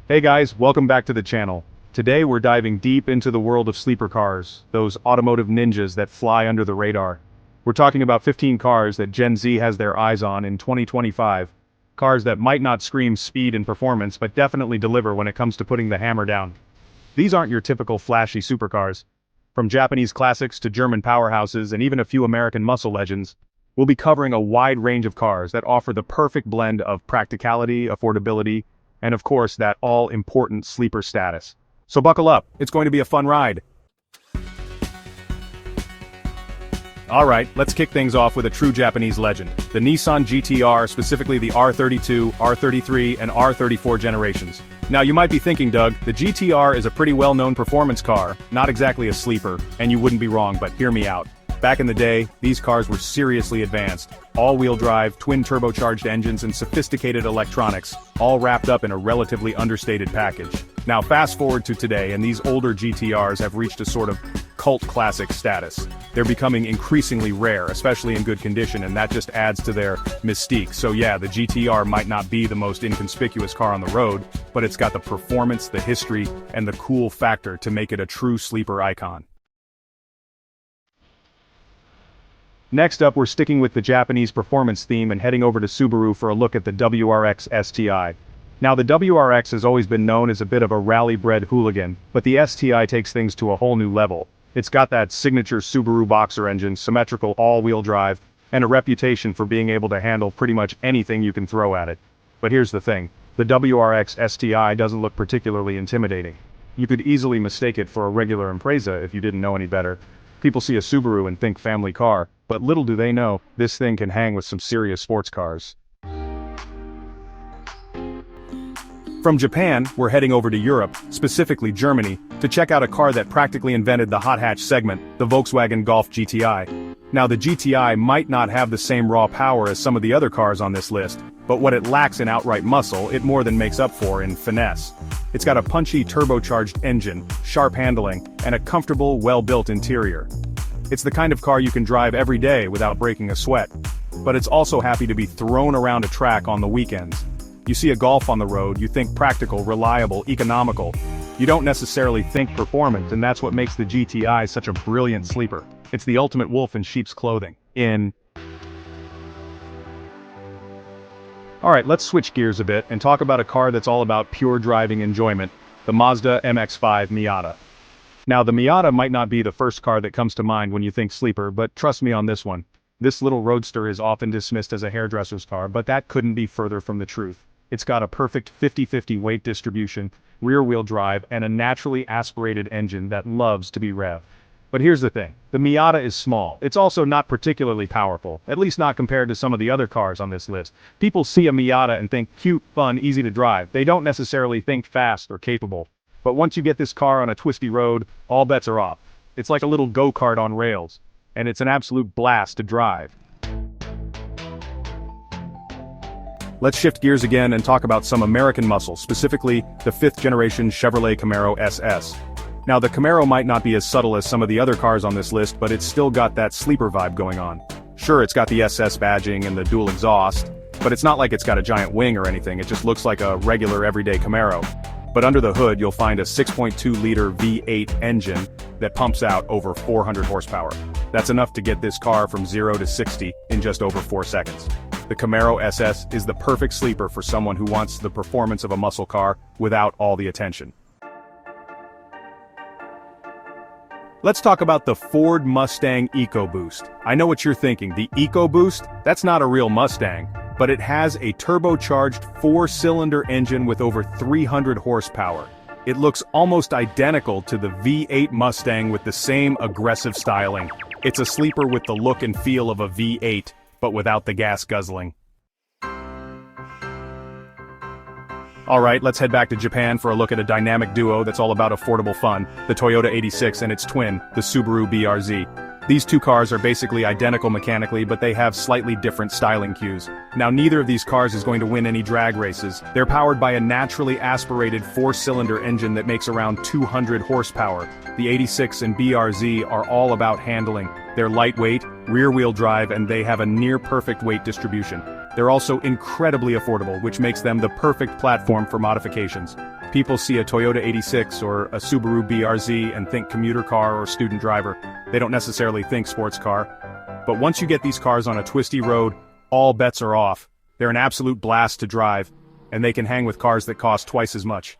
Hey guys, welcome back to the channel. Today we're diving deep into the world of sleeper cars, those automotive ninjas that fly under the radar. We're talking about 15 cars that Gen Z has their eyes on in 2025. Cars that might not scream speed and performance but definitely deliver when it comes to putting the hammer down. These aren't your typical flashy supercars. From Japanese classics to German powerhouses and even a few American muscle legends, we'll be covering a wide range of cars that offer the perfect blend of practicality, affordability, and of course that all-important sleeper status. So buckle up, it's going to be a fun ride. Alright, let's kick things off with a true Japanese legend, the Nissan GT-R, specifically the R32, R33, and R34 generations. Now you might be thinking, Doug, the GT-R is a pretty well-known performance car, not exactly a sleeper, and you wouldn't be wrong, but hear me out. Back in the day, these cars were seriously advanced. All-wheel drive, twin-turbocharged engines, and sophisticated electronics, all wrapped up in a relatively understated package. Now fast forward to today, and these older GTRs have reached a sort of cult classic status. They're becoming increasingly rare, especially in good condition, and that just adds to their mystique. So yeah, the GTR might not be the most inconspicuous car on the road, but it's got the performance, the history, and the cool factor to make it a true sleeper icon. Next up, we're sticking with the Japanese performance theme and heading over to Subaru for a look at the WRX STI. Now the WRX has always been known as a bit of a rally-bred hooligan, but the STI takes things to a whole new level. It's got that signature Subaru boxer engine, symmetrical all-wheel drive, and a reputation for being able to handle pretty much anything you can throw at it. But here's the thing, the WRX STI doesn't look particularly intimidating. You could easily mistake it for a regular Impreza if you didn't know any better. People see a Subaru and think family car, but little do they know, this thing can hang with some serious sports cars. From Japan, we're heading over to Europe, specifically Germany, to check out a car that practically invented the hot hatch segment, the Volkswagen Golf GTI. Now the GTI might not have the same raw power as some of the other cars on this list, but what it lacks in outright muscle, it more than makes up for in finesse. It's got a punchy turbocharged engine, sharp handling, and a comfortable, well-built interior. It's the kind of car you can drive every day without breaking a sweat. But it's also happy to be thrown around a track on the weekends. You see a Golf on the road, you think practical, reliable, economical. You don't necessarily think performance, and that's what makes the GTI such a brilliant sleeper. It's the ultimate wolf in sheep's clothing. Alright, let's switch gears a bit and talk about a car that's all about pure driving enjoyment, the Mazda MX5 Miata. Now the Miata might not be the first car that comes to mind when you think sleeper, but trust me on this one. This little roadster is often dismissed as a hairdresser's car, but that couldn't be further from the truth. It's got a perfect 50-50 weight distribution, rear-wheel drive, and a naturally aspirated engine that loves to be revved. But here's the thing, the Miata is small. It's also not particularly powerful, at least not compared to some of the other cars on this list. People see a Miata and think cute, fun, easy to drive. They don't necessarily think fast or capable. But once you get this car on a twisty road, all bets are off. It's like a little go-kart on rails, and it's an absolute blast to drive. Let's shift gears again and talk about some American muscle, specifically the 5th generation Chevrolet Camaro SS. Now the Camaro might not be as subtle as some of the other cars on this list, but it's still got that sleeper vibe going on. Sure, it's got the SS badging and the dual exhaust, but it's not like it's got a giant wing or anything, it just looks like a regular everyday Camaro. But under the hood you'll find a 6.2-liter V8 engine that pumps out over 400 horsepower. That's enough to get this car from 0 to 60 in just over 4 seconds. The Camaro SS is the perfect sleeper for someone who wants the performance of a muscle car without all the attention. Let's talk about the Ford Mustang EcoBoost. I know what you're thinking, the EcoBoost? That's not a real Mustang, but it has a turbocharged 4-cylinder engine with over 300 horsepower. It looks almost identical to the V8 Mustang with the same aggressive styling. It's a sleeper with the look and feel of a V8, but without the gas guzzling. Alright, let's head back to Japan for a look at a dynamic duo that's all about affordable fun, the Toyota 86 and its twin, the Subaru BRZ. These two cars are basically identical mechanically, but they have slightly different styling cues. Now neither of these cars is going to win any drag races. They're powered by a naturally aspirated 4-cylinder engine that makes around 200 horsepower. The 86 and BRZ are all about handling. They're lightweight, rear-wheel drive, and they have a near-perfect weight distribution. They're also incredibly affordable, which makes them the perfect platform for modifications. People see a Toyota 86 or a Subaru BRZ and think commuter car or student driver. They don't necessarily think sports car. But once you get these cars on a twisty road, all bets are off. They're an absolute blast to drive, and they can hang with cars that cost twice as much.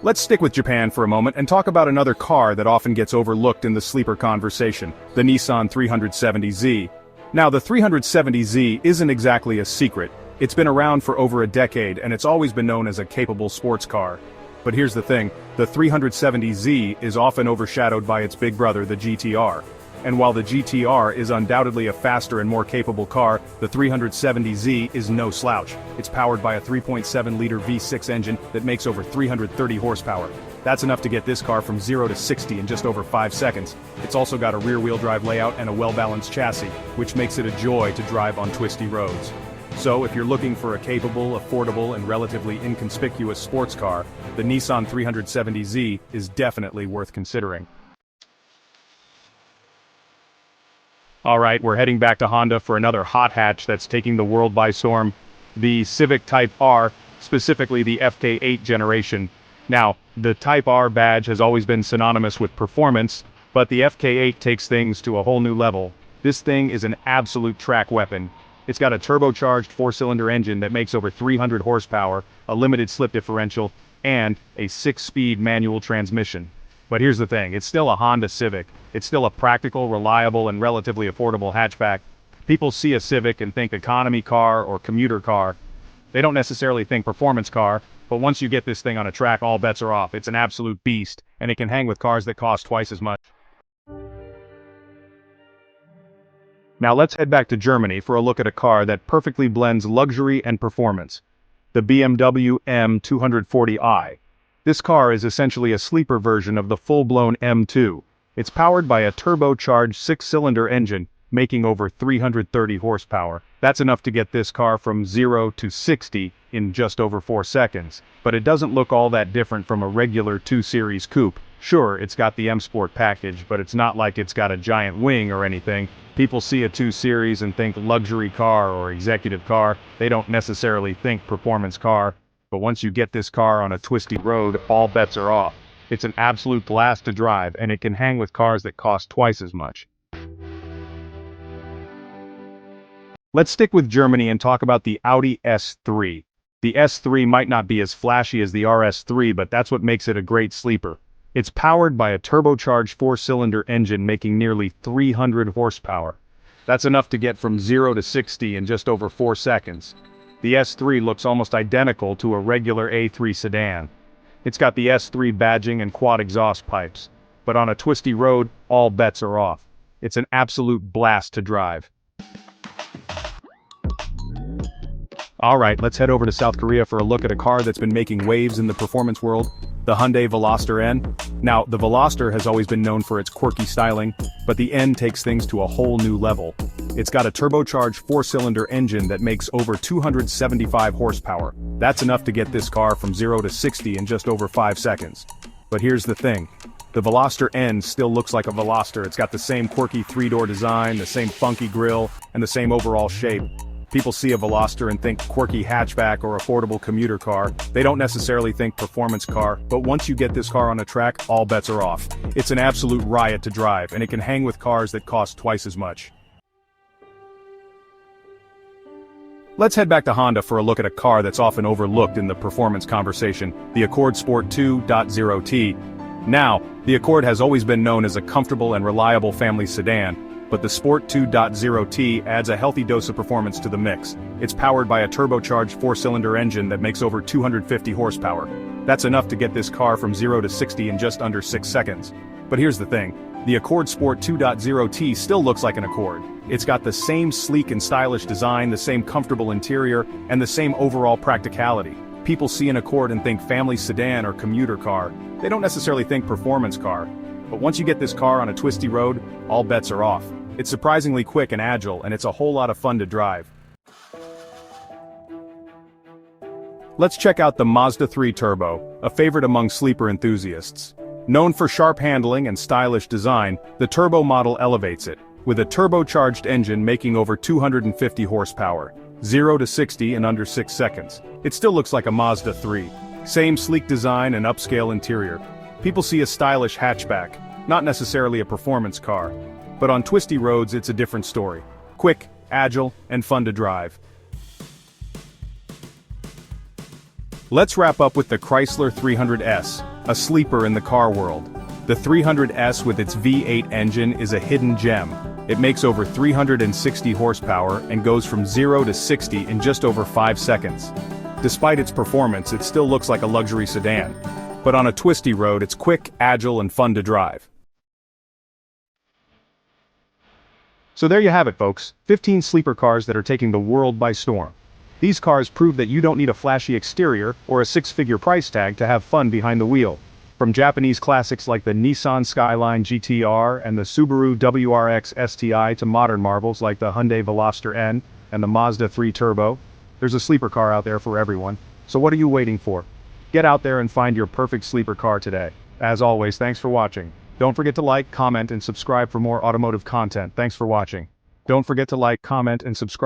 Let's stick with Japan for a moment and talk about another car that often gets overlooked in the sleeper conversation, the Nissan 370Z. Now, the 370Z isn't exactly a secret. It's been around for over a decade, and it's always been known as a capable sports car. But here's the thing, the 370Z is often overshadowed by its big brother, the GTR. And while the GTR is undoubtedly a faster and more capable car, the 370Z is no slouch. It's powered by a 3.7-liter V6 engine that makes over 330 horsepower. That's enough to get this car from 0 to 60 in just over 5 seconds. It's also got a rear-wheel drive layout and a well-balanced chassis, which makes it a joy to drive on twisty roads. So if you're looking for a capable, affordable, and relatively inconspicuous sports car, the Nissan 370Z is definitely worth considering. Alright, we're heading back to Honda for another hot hatch that's taking the world by storm, the Civic Type R, specifically the FK8 generation. Now, the Type R badge has always been synonymous with performance, but the FK8 takes things to a whole new level. This thing is an absolute track weapon. It's got a turbocharged 4-cylinder engine that makes over 300 horsepower, a limited slip differential, and a 6-speed manual transmission. But here's the thing, it's still a Honda Civic. It's still a practical, reliable, and relatively affordable hatchback. People see a Civic and think economy car or commuter car. They don't necessarily think performance car, but once you get this thing on a track, all bets are off. It's an absolute beast, and it can hang with cars that cost twice as much. Now let's head back to Germany for a look at a car that perfectly blends luxury and performance. The BMW M240i. This car is essentially a sleeper version of the full-blown M2. It's powered by a turbocharged 6-cylinder engine, making over 330 horsepower. That's enough to get this car from 0 to 60 in just over 4 seconds. But it doesn't look all that different from a regular 2 Series coupe. Sure, it's got the M Sport package, but it's not like it's got a giant wing or anything. People see a 2 Series and think luxury car or executive car. They don't necessarily think performance car. But once you get this car on a twisty road, all bets are off. It's an absolute blast to drive, and it can hang with cars that cost twice as much. Let's stick with Germany and talk about the Audi S3. The S3 might not be as flashy as the RS3, but that's what makes it a great sleeper. It's powered by a turbocharged 4-cylinder engine making nearly 300 horsepower. That's enough to get from 0 to 60 in just over 4 seconds. The S3 looks almost identical to a regular A3 sedan. It's got the S3 badging and quad exhaust pipes. But on a twisty road, all bets are off. It's an absolute blast to drive. Alright, let's head over to South Korea for a look at a car that's been making waves in the performance world, the Hyundai Veloster N. Now, the Veloster has always been known for its quirky styling, but the N takes things to a whole new level. It's got a turbocharged 4-cylinder engine that makes over 275 horsepower. That's enough to get this car from 0 to 60 in just over 5 seconds. But here's the thing. The Veloster N still looks like a Veloster. It's got the same quirky 3-door design, the same funky grille, and the same overall shape. People see a Veloster and think quirky hatchback or affordable commuter car. They don't necessarily think performance car, but once you get this car on a track, all bets are off. It's an absolute riot to drive, and it can hang with cars that cost twice as much. Let's head back to Honda for a look at a car that's often overlooked in the performance conversation, the Accord Sport 2.0T. Now, the Accord has always been known as a comfortable and reliable family sedan, but the Sport 2.0T adds a healthy dose of performance to the mix. It's powered by a turbocharged 4-cylinder engine that makes over 250 horsepower. That's enough to get this car from 0 to 60 in just under 6 seconds. But here's the thing, the Accord Sport 2.0T still looks like an Accord. It's got the same sleek and stylish design, the same comfortable interior, and the same overall practicality. People see an Accord and think family sedan or commuter car. They don't necessarily think performance car. But once you get this car on a twisty road, all bets are off. It's surprisingly quick and agile, and it's a whole lot of fun to drive. Let's check out the Mazda 3 Turbo, a favorite among sleeper enthusiasts. Known for sharp handling and stylish design, the Turbo model elevates it, with a turbocharged engine making over 250 horsepower. 0 to 60 in under 6 seconds. It still looks like a Mazda 3. Same sleek design and upscale interior. People see a stylish hatchback, not necessarily a performance car. But on twisty roads it's a different story. Quick, agile, and fun to drive. Let's wrap up with the Chrysler 300S, a sleeper in the car world. The 300S with its V8 engine is a hidden gem. It makes over 360 horsepower and goes from 0 to 60 in just over 5 seconds. Despite its performance, it still looks like a luxury sedan. But on a twisty road, it's quick, agile, and fun to drive. So there you have it, folks. 15 sleeper cars that are taking the world by storm. These cars prove that you don't need a flashy exterior or a six-figure price tag to have fun behind the wheel. From Japanese classics like the Nissan Skyline GT-R and the Subaru WRX STI to modern marvels like the Hyundai Veloster N and the Mazda 3 Turbo, there's a sleeper car out there for everyone. So what are you waiting for? Get out there and find your perfect sleeper car today. As always, thanks for watching. Don't forget to like, comment, and subscribe for more automotive content. Thanks for watching. Don't forget to like, comment, and subscribe.